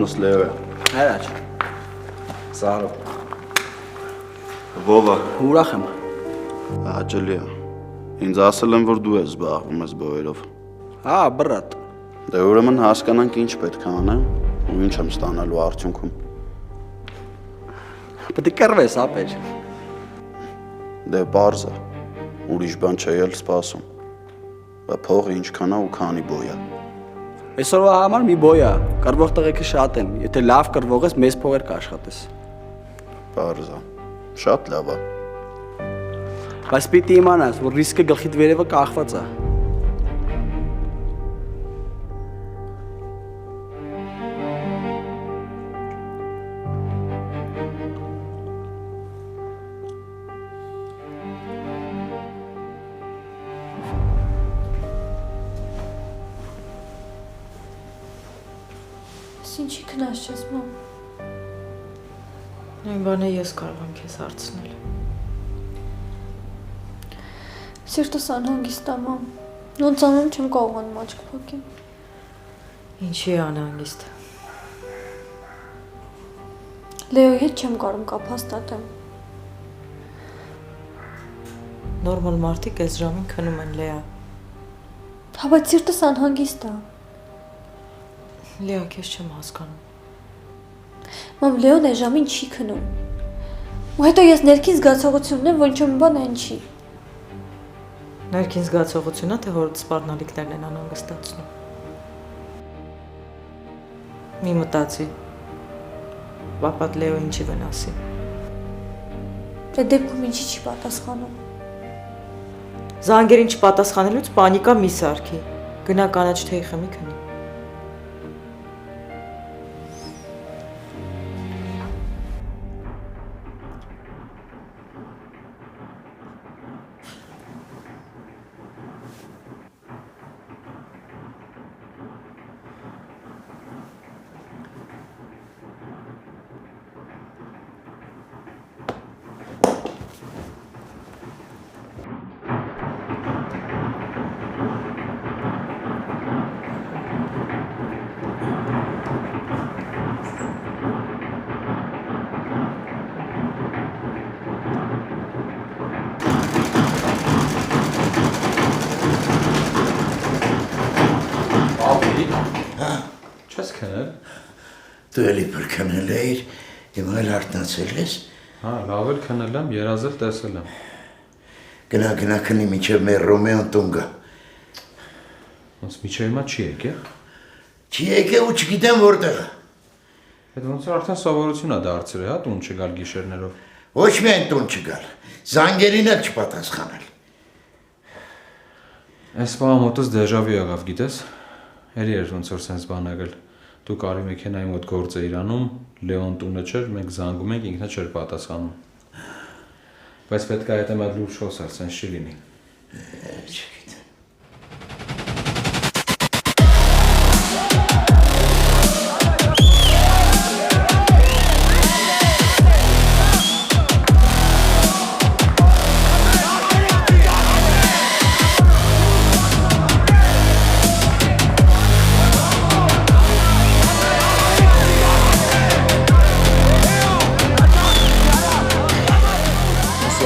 Անունս Լեո է։ Հրաչ։ Սարով։ Վովա։ Ուրախ եմ։ Հաճելի է։ Ինձ ասել են, որ դու ես զբաղվում ես բոյերով։ Հա, բռատ։ Դե ուրեմն հասկանանք ինչ պետք է անեմ ու ինչ եմ ստանալու արդյունքում։ Պետք է կռվես, ապեր։ Դե բարձ է։ Ուրիշ բան չէ էլ սպասում։ Բա փողը ինչքան է ու քանի բոյ է։ Այսօրվա համար մի բոյ է, կռվող տղեկը շատ են, եթե լավ կռվող ես, մեծ փողեր կաշխատես։ Բարձ է։ Շատ լավ է։ Բայց պիտի իմանաս, որ ռիսկը գլխիդ վերևը կախված է։ Ինչի քնած չես, մամ։ Այն բանը ես կարող եմ քեզ հարցնել։ Սիրտս անհանգիստ է, մամ։ Ոնց անեմ չեմ կարողանում աչք փակեմ։ Ինչի է անհանգիստ։ Լեոյի հետ չեմ կարող կապ հաստատեմ։ Նորմալ մարդիկ այս ժամին քնում են, Լեա։ Հա, բայց սիրտս անհանգիստ է։ Լեա, քեզ չեմ հասկանում։ Մամ, Լեոն այս ժամին չի քնում։ Ու հետո ես ներքին զգացողություն ունեմ, որ ինչ-որ մի բան այն չի։ Ներքին զգացողությունա, թե հորդ սպառնալիքներն են անհանգստացնում։ Մի մտածի։ Պապատ Լեո ինչի վնասի։ Դե դեպքում ինչի չի պատասխանում։ Զանգերին չպատասխանելուց պանիկա մի սարքի։ Գնա կանաչ թեյ խմի քնի։ Չես քնել։ Դու էլի բրքնել էիր, հիմա էլ արթնացել ես։ Հա, լավ էլ քնել եմ, երազել տեսել եմ։ Գնա քնի մինչև մեր Ռոմեոն տուն գա։ Ոնց միջև հիմա չի եկել։ Չի եկել ու չգիտեմ որտեղ է։ Այդ ոնց որ արդեն սովորություն է դարձել, հա, տուն չգալ գիշերներով։ Ոչ միայն տուն չգալ, զանգերին էլ չպատասխանել։ Այս բանը մոտս դեժավյու եղավ, գիտես։ Էլի էր ոնց որ սենց բան եղել։ Դու կարի մեքենայի մոտ գործ էիր անում, Լեոն տունը չէր, մենք զանգում ենք, ինքնա չէր պատասխանում։ Բայց պետք է այդ մատ լուրջ խոսալ, սենց չի լինի։ Չգիտեմ։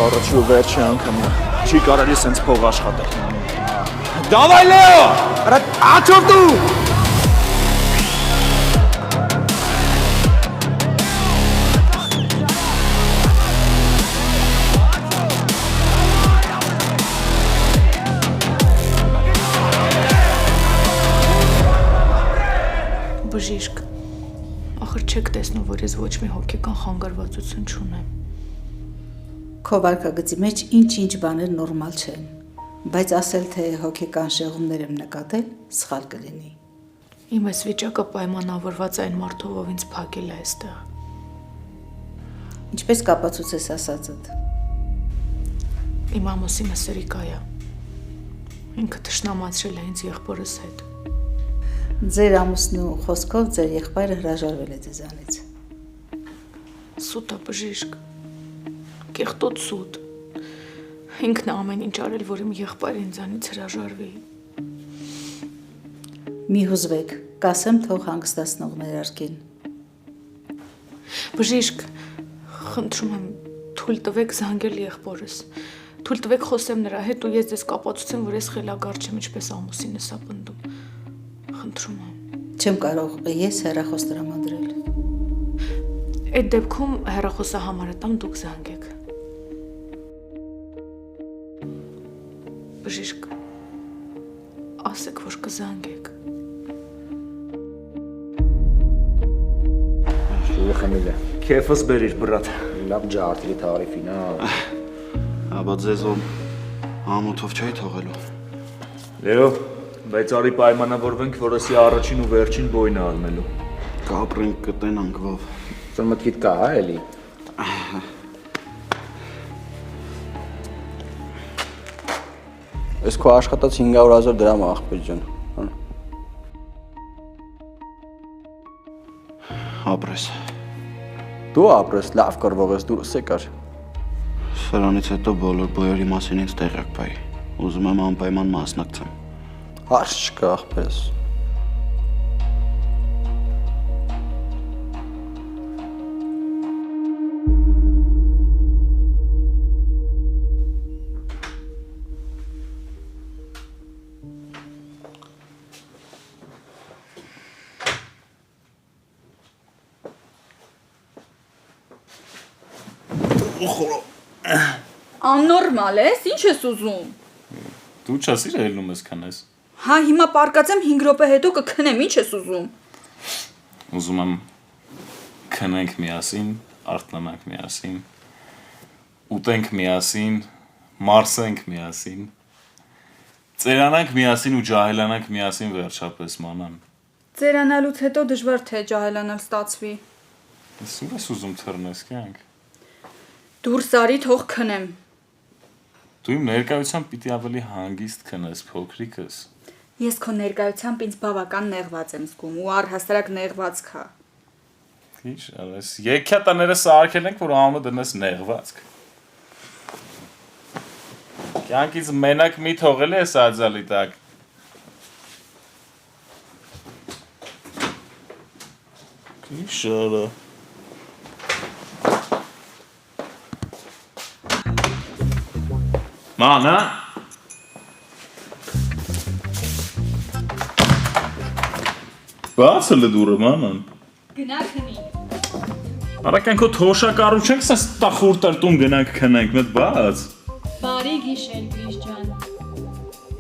Առաջի ու վերջի անգամն է։ Չի կարելի սենց փող աշխատել։ Դավայ Լեո! Աչորդու! Բժիշկ, ախր չեք տեսնում, որ ես ոչ մի հոգեկան խանգարվածություն չունեմ։ Քո վարքագծի մեջ ինչ-ինչ բաներ նորմալ չեն, բայց ասել, թե հոգեկան շեղումներ եմ նկատել, սխալ կլինի։ Իմ այս վիճակը պայմանավորված այն մարդով, ով ինձ փակել է այստեղ։ Ինչպես կապացուցես ասածդ։ Իմ ամուսինը Սրիկա է։ Ինքը թշնամացրել է ինձ եղբորս հետ։ Ձեր ամուսնու խոսքով ձեր եղբայրը հրաժարվել է ձեզանից։ Սուտ է, բժիշկ։ Կեղտոտ սուտ։ Ինքն է ամեն ինչ արել, որ իմ եղբայրը ինձանից հրաժարվի։ Մի հուզվեք, կասեմ թող հանգստացնող ներարկեն։ Բժիշկ, խնդրում եմ, թույլ տվեք զանգել եղբորս։ Թույլ տվեք խոսեմ նրա հետ ու ես ձեզ կապացուցեմ, որ ես խելագար չեմ, ինչպես ամուսինս ա պնդում։ Խնդրում եմ։ Չեմ կարող ես հեռախոս տրամադրել։ Այդ դեպքում հեռախոսահամարը տամ դուք զանգեք։ Բժիշկ, ասեք, որ կզանգեք։ Խմիլը։ Քեֆս բերիր, բրատ։ Լավ ջարդի թարիֆին, Աբա ձեզոն ամոթով չէի թողելու։ Լեո, բայց արի պայմանավորվենք, որ ասի առաջին ու վերջին բոյնը արնելու։ Կապրենք կտենանք վով։ Սա մտքիդ կա, հա, էլի։ Ես քո աշխատած 500,000 դրամ աղբեր ջան։ Ապրես։ Դու ապրես, լավ կռվող ես, դուրս եկար։ Սրանից հետո բոլոր բոյերի մասին ինձ տեղյակ բայի։ Ուզում եմ անպայման մասնակցեմ։ Հարց չկա, աղբերս։ Աննորմալ ես, ինչ ես ուզում։ Դու չասիր ելնում ես քնես։ Հա, հիմա պարկածեմ 5 րոպե հետո կքնեմ, ինչ ես ուզում։ Ուզում եմ քնենք միասին, արթնանանք միասին, ուտենք միասին, մարսենք միասին, ծերանանք միասին ու ջահելանանք միասին վերջապես մանան։ Ծերանալուց հետո դժվար թե ջահելանալ ստացվի։ Ես ուր ես ուզում թռնես կյանք։ Դուրս արի թող քնեմ։ Դու իմ ներկայությամբ պիտի ավելի հանգիստ քնես, փոքրիկս։ Ես քո ներկայությամբ ինձ բավական նեղված եմ զգում ու առհասարակ նեղվածք հա։ Ինչ արես, եքյատաները սարքել ենք, որ անունը դնես նեղվածք։ Կյանքից մենակ մի թողել ես աջալի տակ։ Ինչ արա։ Մանա։ Բաց է դուրը մանան։ Գնա քնի։ Արական քո թոշակառու չենք սա ստախուր տրտում գնանք քնենք, մեծ բաց։ Բարի գիշեր, Գրիշ ջան։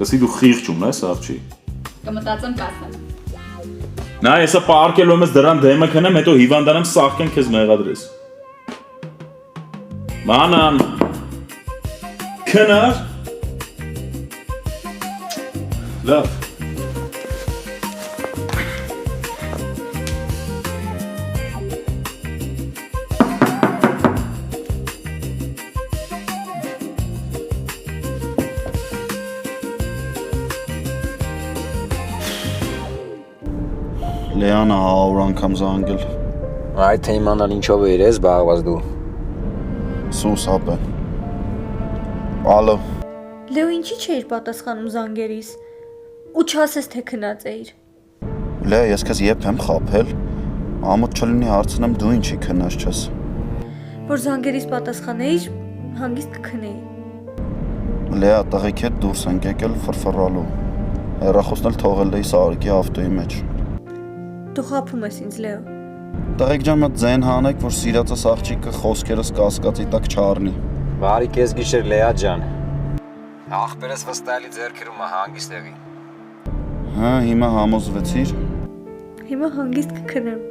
Լսի դու խիղճ ունես, արջի։ Կմտածեմ կասեմ։ Նա եսա պարկելու եմ ես դրան դեմը քնեմ, հետո հիվանդանամ սաղկեն քեզ մեղադրես։ Մանան։ Քնար։ Լավ։ Լեանը 100 անգամ զանգել։ Այդ թե իմանալ ինչով էր ես զբաղված դու։ Սուս ապ է։ Ալո։ Լեո ինչի չէիր պատասխանում զանգերիս ու չասես թե քնած էիր։ Լե, ես քեզ երբ եմ խաբել։ Ամոթ չլինի հարցնեմ դու ինչի քնած չես։ Որ զանգերիս պատասխանեիր, հանգիստ կքնեի։ Լեա, տղեկ հետ դուրս ենք եկել ֆրֆռալու։ Հեռախոսն էլ թողել էի Սարիկի ավտոյի մեջ։ Դու խաբում ես ինձ, Լեո։ Տղեկ ջան, մտ ձեն հանեք, որ սիրածս աղջիկը խոսքերս կասկածի տակ չառնի։ Բարի քեզ գիշեր Լեա ջան։ Աղբերս վստահելի ձեռքերում է հանգիստ եղի։ Հա, հիմա համոզվեցիր։ Հիմա հանգիստ կքնեմ։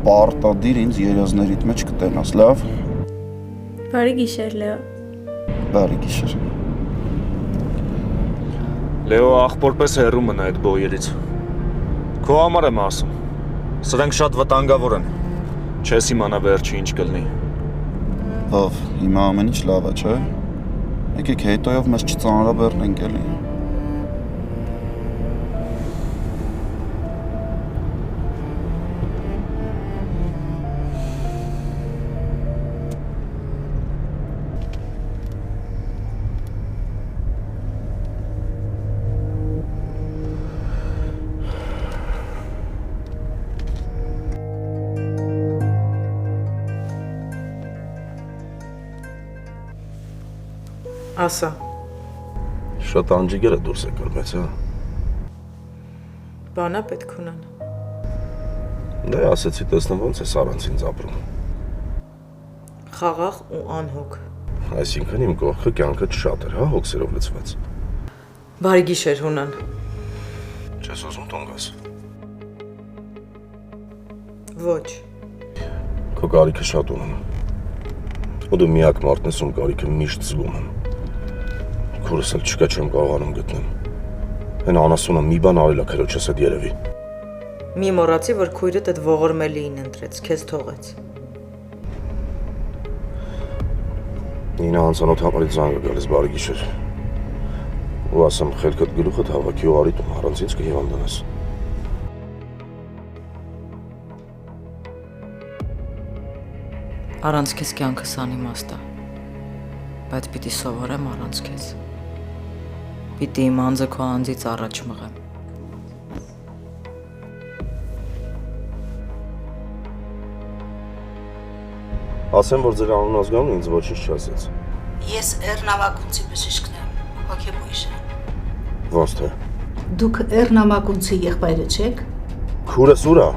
Պարտադիր ինձ երազներիդ մեջ կտենաս, լավ։ Բարի գիշեր, Լեո։ Բարի գիշեր։ Լեո աղբորպես հեռու մնա այդ բոյերից։ Քո համար եմ ասում։ Սրանք շատ վտանգավոր են։ Չես իմանա վերջը ինչ կլինի։ Ով, հիմա ամեն ինչ լավ է, չէ՞։ Եկեք հետոյով մեզ չծանրաբեռնենք էլի։ Ասա։ Շատ անջիգերը դուրս եկար մեծ, հա։ Բանա պետք ունեն։ Դե ասեցի տեսնեմ ոնց ես առանց ինձ ապրում։ Խաղաղ ու անհոգ։ Այսինքն իմ կողքը կյանքդ շատ էր, հա, հոգսերով լցված։ Բարի գիշեր, Հունան։ Չես ուզում տուն գաս։ Ոչ։ Քո կարիքը շատ ունեմ։ Ու դու միակ մարդն ես, ում կարիքը միշտ զգում եմ։ Քուրս էլ չկա չեմ կարողանում գտնեմ։ Հեն անասունը մի բան արել է քրոջս հետ երևի։ Մի մոռացի, որ քույրդ այդ ողորմելիին ընտրեց, քեզ թողեց։ Նինա անծանոթ համարից զանգ է գալիս բարի գիշեր։ Ու ասեմ խելքդ գլուխդ հավաքի ու արի տուն, առանց ինձ կհիվանդանաս։ Առանց քեզ կյանքս անիմաստ է, բայց պիտի սովորեմ առանց քեզ։ Պիտի իմ անձը քո անձից առաջ մղեմ։ Ասեմ, որ ձեր անուն ազգանուն ինձ ոչինչ չասեց։ Ես Էռնամակունցի բժիշկն եմ, հոգեբույժ եմ։ Ոնց թե։ Դուք Էռնամակունցի եղբայրը չեք։ Քուրս ուր է։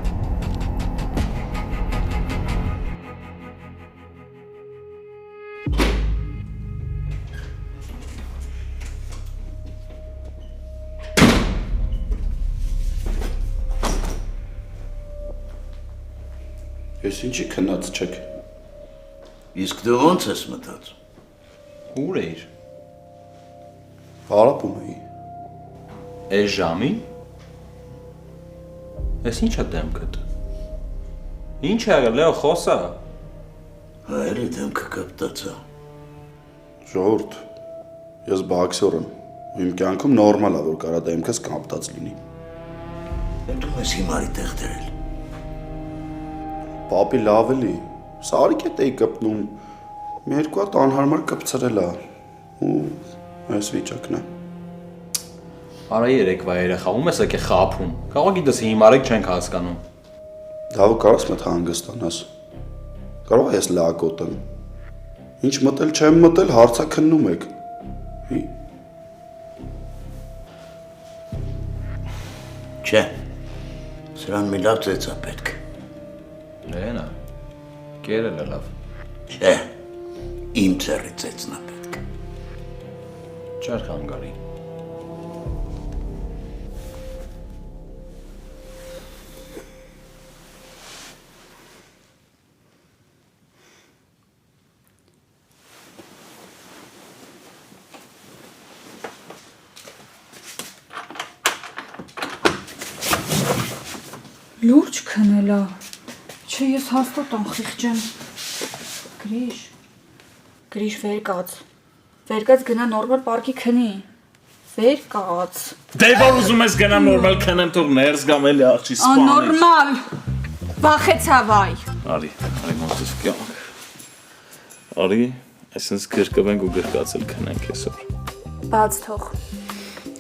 Ես ինչի քնած չեք։ Իսկ դու ոնց ես մտած։ Ուր էիր։ Հարապում էի։ Այս ժամին։ Ես ի՞նչ է դեմքդ։ Ինչ է եղել, Լեո, խոսա։ Հայրի դեմքը կապտացա։ Ժողովուրդ, ես բոքսեր եմ։ Ու իմ կյանքում նորմալ է, որ կարա դեմքս կապտած լինի։ Դու ես հիմարի տեղ դրել։ Պապի լավ էլի, սարիկ է տեի կպնում, մի երկու հատ անհարմար կպցրել է, ու այս վիճակն է։ Արա երեկվա երեխա, ում ես եկե խափում, կարող գիտես հիմարեք չենք հասկանում։ Դավը կարաս մետ հանգստանաս, կարող ես լակոտ եմ, ինչ մտել չեմ մտել, հարցա քննում եք, Չէ, սրան մի լավ ծեծա պետք։ Լենա, կերել է լավ։ Չէ, իմ ծերի ծեծնա պետք։ Չար խանգարի։ Լուրջ քնելա։ Չէ, ես հաստատ անխիղճ եմ։ Գրիշ, վեր կաց գնա նորմալ պարկի քնի։ Վեր կաց։ Դե որ ուզում ես գնամ նորմալ քնեմ, թող ներս գամ էլի աղջի սպանից։ Անորմալ։ Վախեցա վայ։ Արի ոնց ես կյանք։ Արի, այսինքն գրկվենք ու գրկացել քնենք այսօր։ Բաց թող։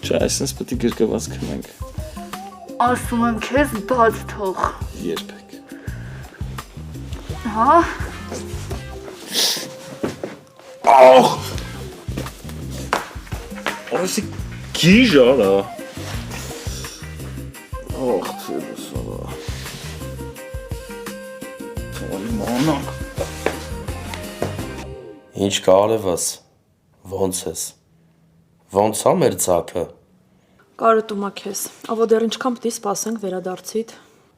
Չէ, այսինքն պետք է գրկված քնենք։ Ասում եմ քեզ բաց թող։ Երբեք։ Հա։ Ախ։ Օրսի գիժ արա։ Ախ, ցելս արա։ Թողի մանակ։ Ինչ կարևաս, ոնց ես, ոնց ա մեր ձակը։ Կարոտում ա քեզ, ավո դեռ ինչքան պիտի սպասենք վերադարձիդ։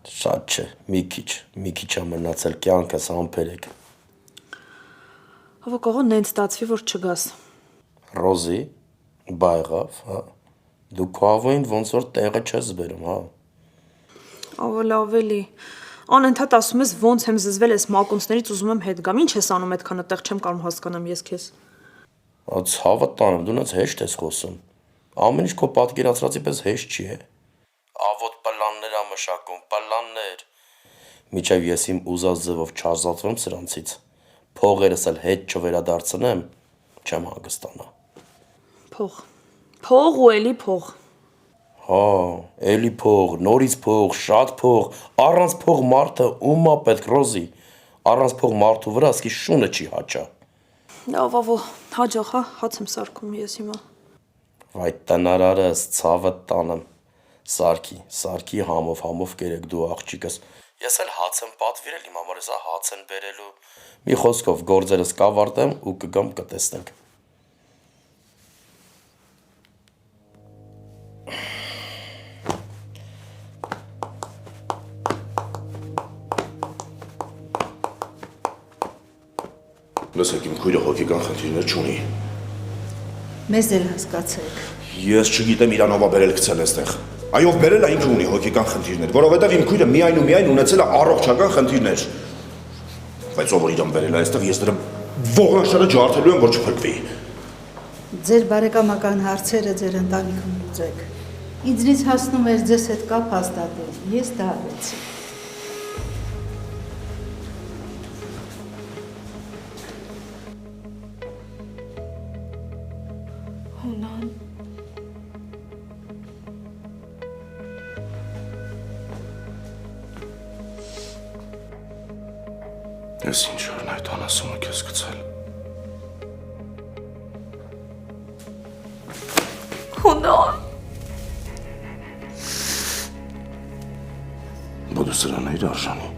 Շատ չէ, մի քիչ ա մնացել կյանքս ամփերեք։ Ավո կողոն նենց ստացվի, որ չգաս։ Ռոզի, բա եղավ, հա։ Դու քո ավոին ոնց որ տեղը չես բերում, հա։ Ավո լավ էլի։ Անընդհատ ասում ես ոնց եմ զզվել ես մակունցներից ուզում եմ հետ գամ։ Ինչ ես անում այդքան այդտեղ չեմ կարող հասկանամ ես քեզ։ Ցավը տանում, դու նենց հեշտ ես խոսում։ Ամեն ինչ քո պատկերացրածի պես հեշտ չի է։ Ավոտ պլաններ ա մշակում, պլաններ։ Միջև ես իմ ուզած ձևով չազատվեմ սրանցից, փողերս էլ հետ չվերադարձնեմ, չեմ հանգստանա։ Փող ու էլի փող։ Հա, էլի փող, նորից փող, շատ փող, առանց փող մարդը ում ա պետք, Ռոզի։ Առանց փող մարդու վրա ասկի շունը չի հաճա։ Ավո, հաջող, հա, հաց եմ սարքում ես հիմա։ Վայ տնարարս, ցավը տանեմ։ Սարքի համով կերեք դու աղջիկս։ Ես էլ հաց եմ պատվիրել, իմ համար էսա հաց են բերելու։ Մի խոսքով գործերս կավարտեմ ու կգամ կտեսնենք։ Լսեք, իմ քույրը հոգեկան խնդիրներ չունի։ Մեզ էլ հասկացեք։ Ես չգիտեմ իրանով բերել գցել այստեղ։ Այո, բերել է ինքը ունի հոգեկան խնդիրներ, որովհետև իմ քույրը միայն ու միայն ունեցել է առողջական խնդիրներ։ Բայց ով որ իրան բերել է այստեղ, ես դրա ողնաշարը ջարդելու եմ, որ չփրկվի։ Ձեր բարեկամական հարցերը ձեր ընտանիքում լուծեք։ Ինձնից հասնում էր ձեզ հետ կապ հաստատել, ես դա արեցի։ Հունան։ Ես ինչ օրն այդ անասունը քեզ գցել։ Հունան։ Բոդու սրան էիր արժանի։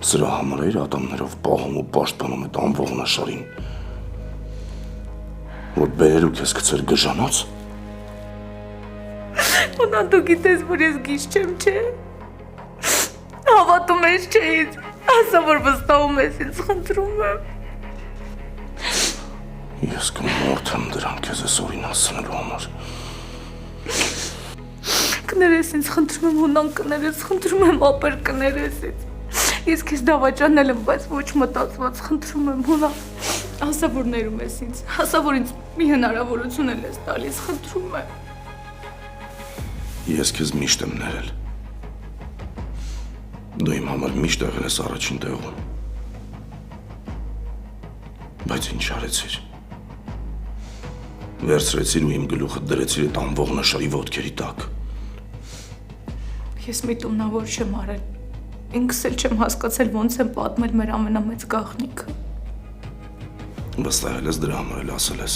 Սրա համար էիր ատամներով պահում ու պաշտպանում այդ անողնաշարին։ Որ բերելու քեզ գցել գժանոց։ Հունան, դու գիտես, որ ես գիժ չեմ, չէ։ Հավատում ես չէ ինձ, ասա որ վստահում ես ինձ, խնդրում եմ։ Ես կմորթեմ դրան քեզ այսօրին հասցնելու համար։ Կներես ինձ, խնդրում եմ, Հունան, կներես, խնդրում եմ, ապեր կներես ինձ։ Ես քեզ դավաճանել եմ, բայց ոչ մտածված, խնդրում եմ, Հունան։ Ասա որ ներում ես ինձ, ասա որ ինձ մի հնարավորություն էլ ես տալիս, խնդրում եմ։ Ես քեզ միշտ եմ ներել։ Դու իմ համար միշտ եղել ես առաջին տեղում։ Բայց ինչ արեցիր։ Վերցրեցիր ու իմ գլուխը դրեցիր այդ անողնաշարի ոտքերի տակ։ Ես միտումնավոր չեմ արել։ Ինքս էլ չեմ հասկացել ոնց եմ պատմել մեր ամենամեծ գաղտնիքը։ Վստահել ես դրա համար էլ ասել ես։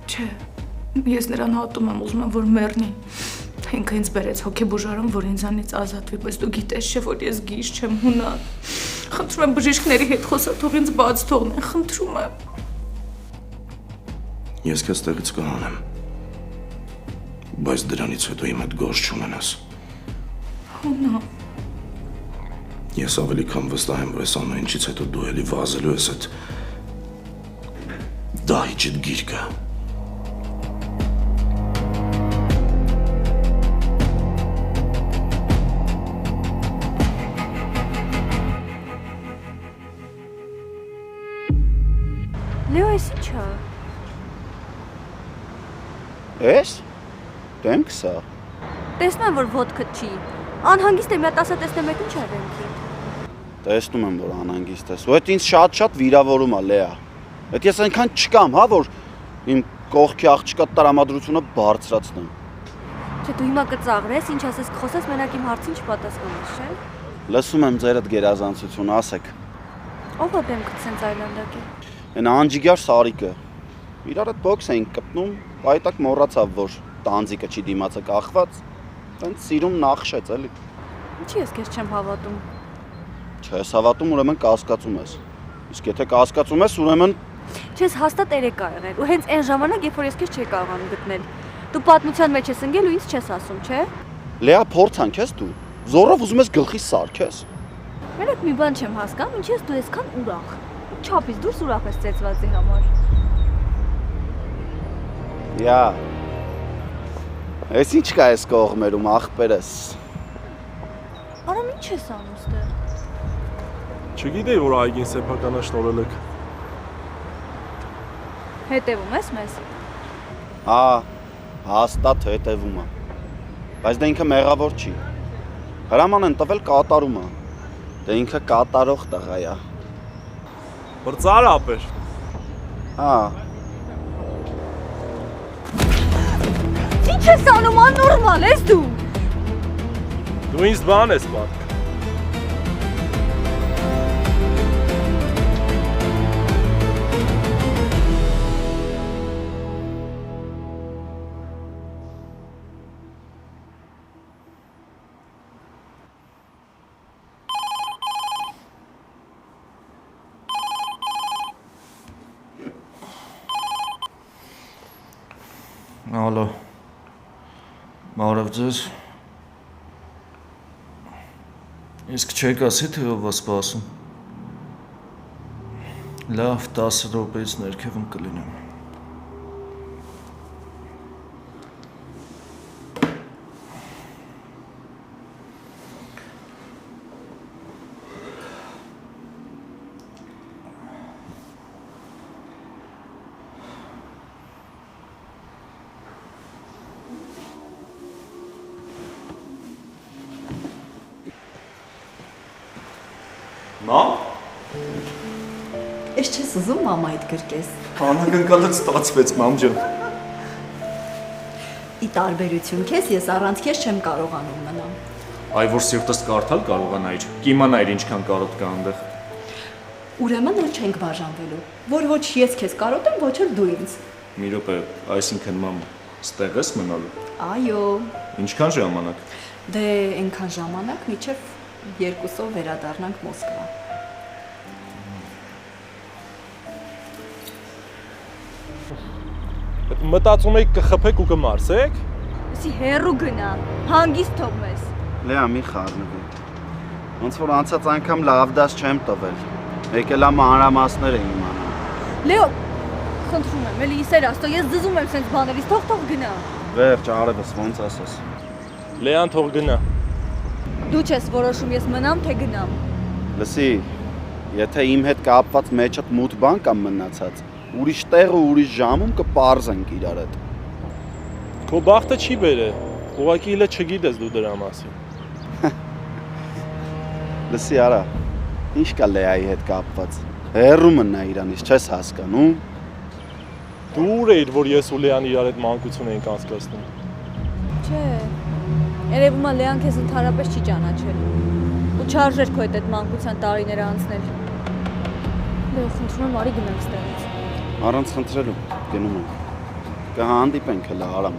Չէ, ես նրան հատում եմ, ուզում եմ, որ մեռնի։ Ինքը ինձ բերեց հոգեբուժարում, որ ինձանից ազատվի, բայց դու գիտես չէ, որ ես գիժ չեմ, Հունան։ Խնդրում եմ բժիշկների հետ խոսա, թող ինձ բաց թողնեն, խնդրում եմ։ Ես քեզ տեղից կհանեմ։ Բայց դրանից հետո իմ հետ գործ չունենաս։ Հունան։ Ես ավելի քան վստահ եմ, որ այս ամեն ինչից հետո դու էլի վազելու ես այդ դահիճիդ գիրկը։ Լեո, ես ինչա։ Ես։ Դեմք սա։ Տեսնում եմ, որ ոտքդ չի։ Անհանգիստ եմ, այդ ասա տեսնեմ եք ինչ է դեմքի։ Տեսնում եմ, որ անհանգիստ ես։ Ու այդ ինձ շատ վիրավորում է, Լեա։ Այդ ես այնքան չկամ, հա, որ իմ կողքի աղջկա տրամադրությունը բարձրացնեմ։ Չէ, դու հիմա կծաղրես, ինչ ասես կխոսես, մենակ իմ հարցին չպատասխանես, չէ։ Լսում եմ ձեր այդ գերազանցությունը, ասեք։ Ո՞վ է դեմքդ սենց այլանդակի։ Այն անջիգար Սարիկը։ Իրար այդ բոքս էին կպնում, պայտակ մոռացավ, որ տանձիկը չի դիմացը կախված, տենց սիրում նախշեց, էլի։ Ինչի ես քեզ չեմ հավատում։ Չես հավատում, ուրեմն կասկածում ես։ Իսկ եթե կասկածում ես, ուրեմն Չես հաստատ երեք կա եղել, ու հենց այն ժամանակ, երբ որ ես քեզ չի կարողանում գտնել։ Դու պատմության մեջ ես ընկել ու ինձ չես ասում, չէ։ Լեա, փորձանք ես դու։ Զորով ուզում ես գլխի սարքես։ Մենակ մի բան չեմ հասկանում, ինչ ես դու այսքան ուրախ։ Չափից դուրս ուրախ ես ծեծվածի համար։ Յա։ Էս ինչ կա այս կողմերում, ախպերս։ Արամ ինչ ես անում ստեղ։ Չգիտեի, որ այգին սեփականաշնորհել եք։ Հետևում ես մեզ։ Հա, հաստատ հետևում է։ Բայց դա ինքը մեղավոր չի։ Հրաման են տվել կատարում է։ Դա ինքը կատարող տղա է։ Բրծար ապեր։ Հա։ Ինչ ես անում, աննորմալ ես դու։ Դու ինձ բան ես պատկ։ Ալո։ Բարև ձեզ։ Իսկ չեք ասի, թե ով է սպասում։ Լավ, 10 րոպեից ներքևում կլինեմ։ Մամ։ Ես չես ուզում մամայիդ գրկես։ Անակնկալը ստացվեց, մամ ջան։ Ի տարբերություն քեզ ես առանց քեզ չեմ կարողանում մնամ։ Այ որ սիրտս կարդալ կարողանայիր, կիմանայիր ինչքան կարոտ կա այնտեղ։ Ուրեմն որ չենք բաժանվելու, որ ոչ ես քեզ կարոտեմ, ոչ էլ դու ինձ։ Մի րոպե, այսինքն մամ, ստեղ ես մնալու։ Այո։ Ինչքան ժամանակ։ Դե այնքան ժամանակ, մինչև 2-ով վերադառնանք Մոսկվա։ Մտածում եք կխփեք ու կմարսեք։ Ասի հերու գնա, հանգիստ թող մեզ։ Լեա մի խառնվի։ Ոնց որ անցած անգամ լավ դաս չեմ տվել։ Եկել ամ մանրամասներ եմ իմանալ։ Լեո, խնդրում եմ, էլի իսեր աստո, ես դզում եմ սենց բաներից, թող գնա։ Վերջ, արևս ոնց ասես։ Լեան թող գնա։ Դու չես որոշում ես մնամ, թե գնամ։ Լսի, եթե իմ հետ կապված մեջդ մութ բան կամ մնացած, ուրիշ տեղ ու ուրիշ ժամում կպարզենք իրար հետ։ Քո բախտը չի բերե, ուղղակի իլը չգիտես դու դրա մասին։ Լսի արա, ինչ կա Լեայի հետ կապված, հեռու մնա իրանից, չես հասկանում։ Դու ուր էիր, որ ես ու Լեան իրար հետ մանկություն էինք անցկացնում։ Չէ, երևում է Լեան քեզ ընդհանրապես չի ճանաչել ու չարժեր քո հետ այդ մանկության տարիները անցնել։ Լեո, խնդրում եմ, արի գնանք ստեղից։ Առանց խնդրելու, գնում ենք, կհանդիպենք հլա արամ։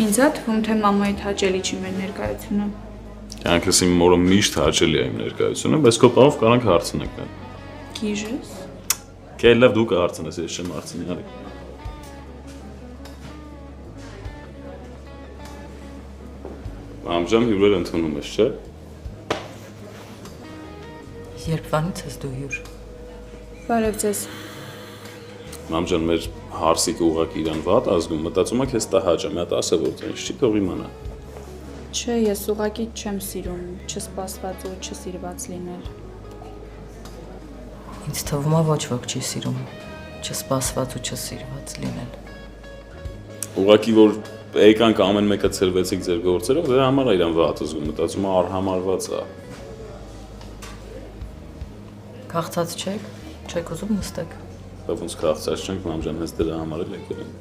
Ինձ է թվում, թե մամայիդ հաճելի չի մեր ներկայությունը։ Կյանքս իմ մորը միշտ հաճելի է իմ ներկայությունը, բայց քո պահով կարանք հարցնենք։ Գիժես։ Կե լավ դու կհարցնես, ես չեմ հարցնի, արի։ Մամջան հյուրեր ընդունում ես, չէ՞։ Երբվանից ես դու հյուր։ Բարև ձեզ։ Մամջան մեր հարսիկը ուղղակի իրան վատ ազգում, մտածում եք ես տհաճ եմ, հատ ասա որ ինչ չի թող իմանա։ Չէ, ես ուղղակի չեմ սիրում չսպասված ու չսիրված լինել։ Ինձ թվում է ոչ ոք չի սիրում չսպասված ու չսիրված լինել։ Ուղղակի որ եկանք ամեն մեկը ցրվեցիք ձեր գործերով, դրա համար է իրան վատ ազգում, մտածում է արհամարված է։ Քաղցած չեք, չեք ուզում նստեք։ Ոնց քաղցած չենք, մամջան, հենց դրա համար էլ եկել ենք։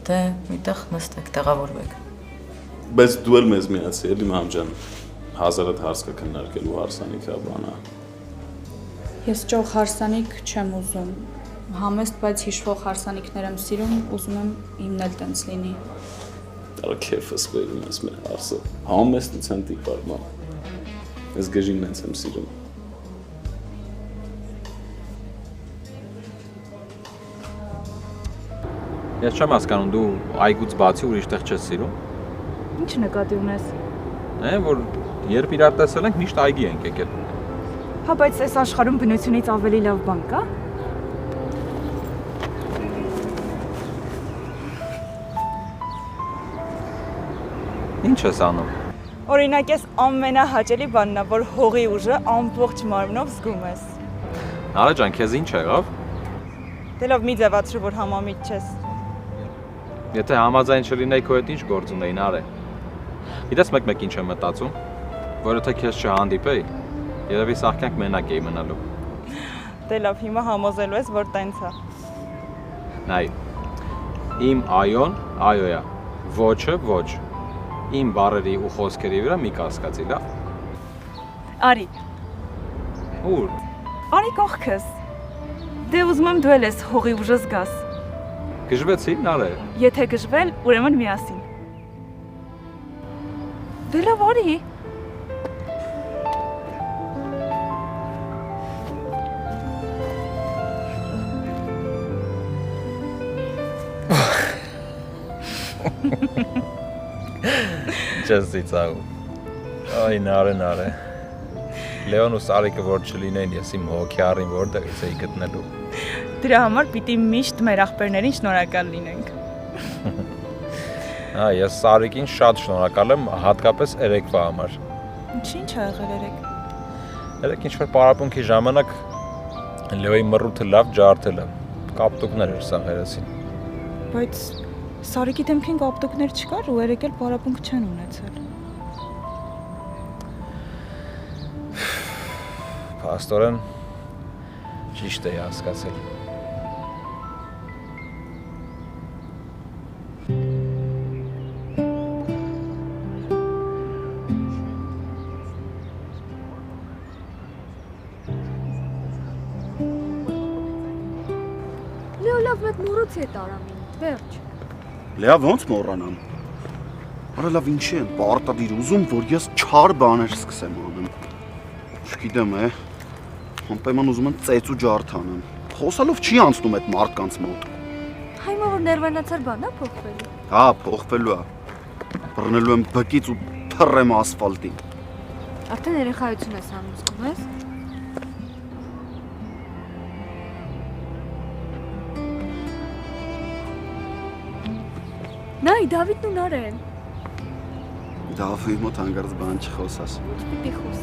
Դե, միտեղ նստեք, տեղավորվեք։ Բայց դու էլ մեզ միացի, էլի մամջան, 1000 հարց կքննարկելու հարսանիք է բանա։ Ես ճոխ հարսանիք չեմ ուզում։ Համեստ, բայց հիշվող հարսանիքներ եմ սիրում, ուզում եմ իմն էլ տենց լինի։ Դրա քեֆս բերում ես մեր հարսը։ Համեստության տիպար, մամ։ Ես գժին նենց եմ սիրում։ Ես չեմ հասկանում, դու այգուց բացի ուրիշ տեղ չես սիրում։ Ինչ նկատի ունես։ Որ երբ իրար տեսել ենք, միշտ այգի ենք եկել։ Հա, բայց այս աշխարհում բնությունից ավելի լավ բան կա։ Ինչ ես անում։ Օրինակ, ես ամենահաճելի բանն է, որ հողի ուժը ամբողջ մարմնով զգում ես։ Արա ջան, քեզ ինչ եղավ։ Դե լավ, մի ձևացրու, որ համամիտ չես։ Եթե համաձայն չլինեի, քո հետ ինչ գործ ունեին, արե։ Գիտես մեկ-մեկ ինչ եմ մտածում, որ եթե քեզ չհանդիպեի, երևի սաղքյանք մենակ էի մնալու։ Դե լավ, հիմա համոզելու ես, որ տենց է։ Նայ, Իմ այոն այո է, ոչը ոչ։ Իմ բառերի ու խոսքերի վրա մի կասկածի, լավ։ Արի, Ուր։ արի կողքս։ Դե ուզում եմ դու էլ ես հողի ուժը զգաս։ Գժվեցի, նարե։ Եթե գժվել, ուրեմն միասին։ Դե լավ արի։ Չես ծիծաղու։ Այ նարե։ Լեոն ու Սարիկը որ չլինեին, ես իմ հոգյարին որտեղից էի գտնելու։ Դրա համար պիտի միշտ մեր ախպերներին շնորհակալ լինենք։ Հա, ես Սարիկին շատ շնորհակալ եմ, հատկապես երեկվա համար։ Ինչ ա եղել երեկ։ Երեկ ինչ-որ պարապմունքի ժամանակ Լեոյի մռութը լավ ջարդել եմ։ Կապտուկներ էր սա հերեսին։ Բայց Սարիկի դեմքին կապտուկներ չկար ու երեկ էլ պարապմունք չեն ունեցել։ Աստորեն ճիշտ էի հասկացել։ Լեո լավ մեկ մոռացի է տարամին, վերջ։ Լեա ոնց մոռանամ։ Արա լավ ինչի են պարտադիր ուզում, որ ես չար բաներ սկսեմ անել։ Չգիտեմ է։ Անպայման ուզում եմ ծեծ ու ջարդ անեմ։ Խոսալով չի անցնում այդ մարդկանց մոտ։ Հիմա որ ներվանացար բան է փոխվելու։ Հա, փոխվելու է։ Բռնելու եմ բկից ու թռեմ ասֆալտին։ Արդեն երեխայություն ես անում, զգում ես։ Նայ, Դավիթն ու Նարեն։ Դավիթ մոտ հանգարց բան չխոսաս։ Ոչ պիտի խոս։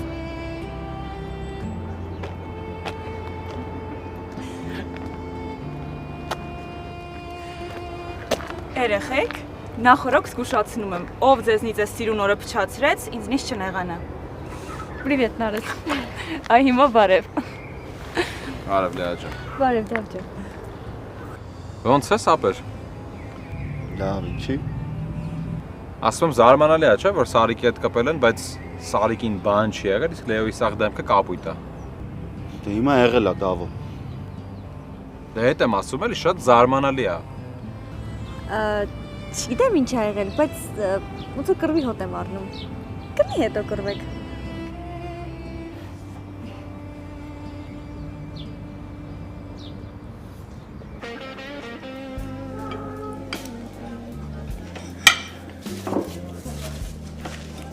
Երեխեք, նախորոք զգուշացնում եմ, ով ձեզնից այս սիրուն օրը փչացրեց, ինձնից չնեղանա։ Պրիվետ, Նարեկ։ Այ հիմա բարև։ Բարև Լեա ջան։ Բարև, Դավ ջան։ Ոնց ես ապեր։ Լավ, ինչի։ Ասում եմ զարմանալի է, չէ՞, որ Սարիկի հետ կապել են, բայց Սարիկին բան չի եղել, իսկ Լեոյի սաղ դեմքը կապույտ է։ Դե հիմա եղել է Դավո։ Դե հետ եմ ասում էլի, շատ զարմանալի է։ Չգիտեմ ինչ ա եղել, բայց ոնց որ կռվի հոտ եմ առնում։ Կռվի հետո կռվեք։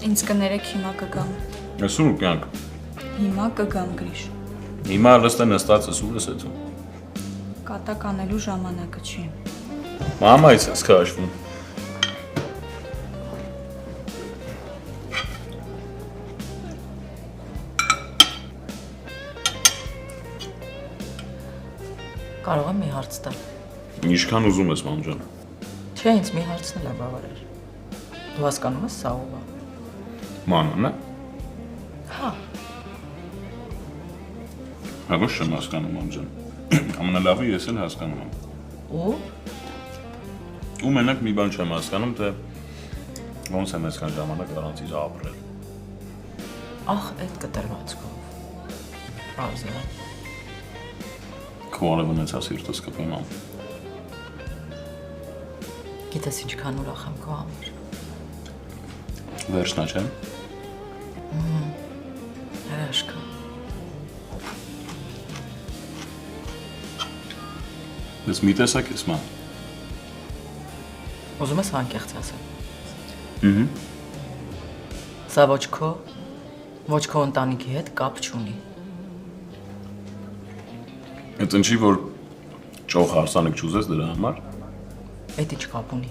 Ինձ կներեք հիմա կգամ։ Ես ուր կյանք։ Հիմա կգամ Գրիշ։ Հիմա լստը նստած ես ուր ես էթում։ Կատակ անելու ժամանակը չի։ Մամայից ես քաշվում։ Կարող եմ մի հարց տալ։ Ինչքան ուզում ես, մամ ջան։ Չէ, ինձ մի հարցն էլ է բավարար։ Դու հասկանում ես սա ով է։ Մանան է։ Հա։ Հա ոչ չեմ հասկանում, մամ ջան։ Ամենալավը ես էլ հասկանում եմ։ Ու։ Ու մենակ մի բան չեմ հասկանում, թե ոնց եմ այսքան ժամանակ առանց իր ապրել։ Ախ, այդ կտրվածքով։ Պարզ է։ Քո արևնեցա սիրտս կպեմ ամ։ Գիտես ինչքան ուրախ եմ քո համար։ Վերջնա չեմ։ Հրաշքա։ Ես մի տեսակ ես ման։ Ուզում ես անկեղծ ասեմ։ Սա ոչ քո ընտանիքի հետ կապ չունի։ Այդ ինչի որ ճոխ հարսանիք չուզես դրա համար։ Այդ ինչ կապ ունի։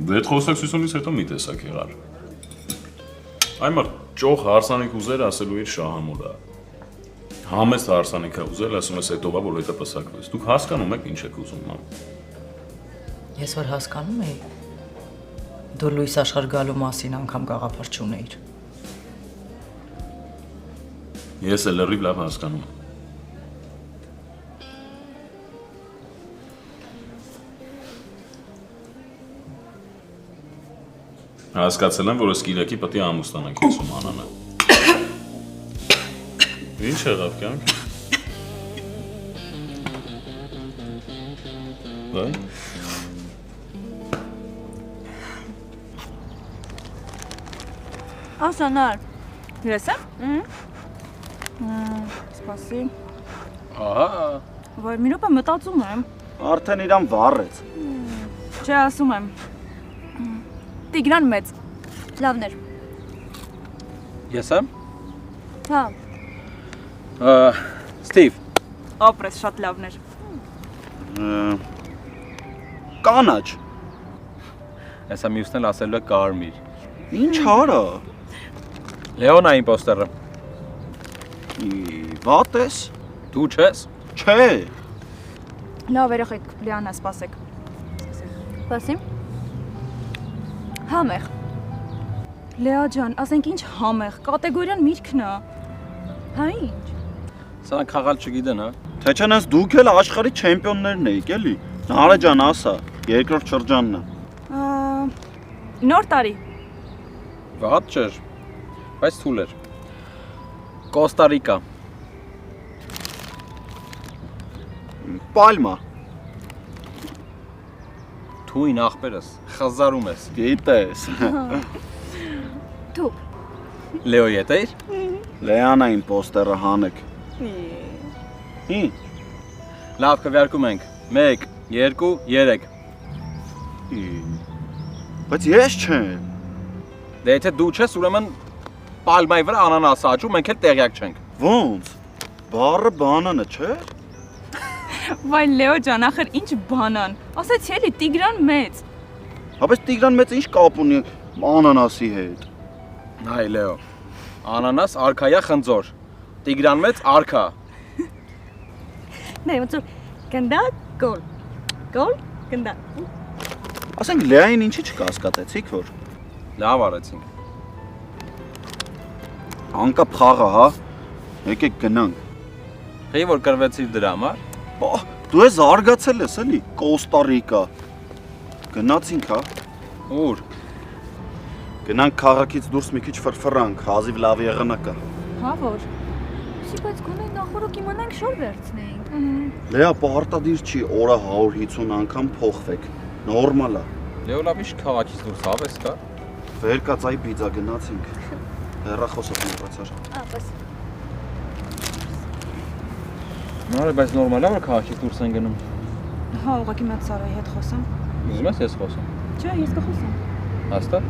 Դե այդ խոսակցությունից հետո մի տեսակ եղար։ Այմար ճոխ հարսանիք ուզեր ասելու իր շահամոլը։ Համեստ հարսանիքը ուզել ասում ես հետո որ հետո պսակվես։ Դուք հասկանում եք ինչ եք ուզում մամ։ Ես որ հասկանում էի, դու լույս աշխարհ գալու մասին անգամ գաղափար չունեիր։ Ես էլ լրիվ լավ հասկանում եմ։ Հասկացել եմ, որ ըստ Կիրակի պետք է ամուսնանանք եսում Անանը։ Ինչ եղավ կյանք։ Վայ։ Ասանար։ Գրես եմ։ Սպասի։ Ահա։ Վայ, մի րոպե մտածում եմ։ Արդեն իրան վառեց։ Չէ, ասում եմ։ Տիգրան մեծ։ Լավներ։ Ես եմ։ Հա։ Ստիվ։ Ապրես, շատ լավներ։ Կանաչ։ Հեսա մյուսն էլ ասելու է կարմիր։ Ինչ արա։ Լեոնային պոստերը։ Վատ ես։ Դու չես։ Չէ։ Լավ, երեխեք, Լիանա, սպասեք։ Սպասի։ Համեղ։ Լեա ջան, ասենք ինչ համեղ, կատեգորիան միրգն է։ Հա ինչ։ Սրանք խաղալ չգիտեն, հա։ Թե չնես դուք էլ աշխարհի չեմպիոններն եք, էլի։ Նարե ջան, ասա, երկրորդ շրջանն է։ Նոր տարի։ Վատ չէր, բայց թույլ էր։ Կոստա Ռիկա։ Պալմա։ Թույն ախպերս, խզարում ես։ Գիտես։ Դու։ Լեոյի հետ էիր։ Լեանային պոստերը հանեք։ Ի։ Լավ, քվեարկում ենք։ 1, 2, 3։ Բայց ես չեմ։ Դե եթե դու չես, ուրեմն պալմայի վրա անանաս աճում, մենք էլ տեղյակ չենք։ Ոնց։ Բառը բանանը չէ։ Վայ Լեո ջան, ախր ինչ բանան։ Ասեցի էլի Տիգրան մեծ։ Հա բայց Տիգրան մեծ ինչ կապ ունի անանասի հետ։ Հայ Լեո։ Անանաս արքայա խնձոր։ Տիգրան մեծ արքա։ Դե ոնց որ գնդակ գոլ։ Գոլ գնդակ։ Ասենք Լեային ինչի չկասկածեցիք որ։ Լավ արեցինք։ Անկապ խաղը, հա։ Եկեք գնանք։ Խի որ կրվեցիր դրա համար։ Դու ես զարգացել ես էլի, Կոստա Ռիկա։ Գնացինք, հա։ Ուր։ Գնանք քաղաքից դուրս մի քիչ ֆրֆրանք, հազիվ լավ եղանակա։ Հա որ։ Սի բայց գոնե նախորդ իմանանք շոր վերցնեինք։ Լեա, պարտադիր չի օրը 150 անգամ փոխվեք։ Նորմալ է։ Լեո լավ ինչ քաղաքից դուրս հավես կա։ Վերկացայի պիցա գնացինք։ Հեռախոսով մոռացար։ Ահա։ Նորը բայց նորմալ է որ քաղաքից դուրս են գնում։ Հա, ուղղակի մի հատ Սարայի հետ խոսեմ։ Ուզում ես ես խոսեմ։ Չէ, ես կխոսեմ։ Հաստատ։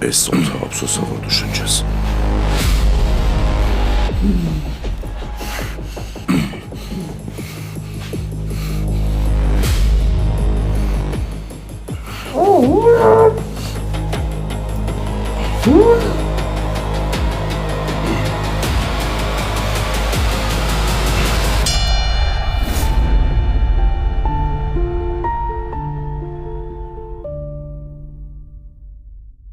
Այս սոնթը ափսոսա որ դու շնչես։ Oh,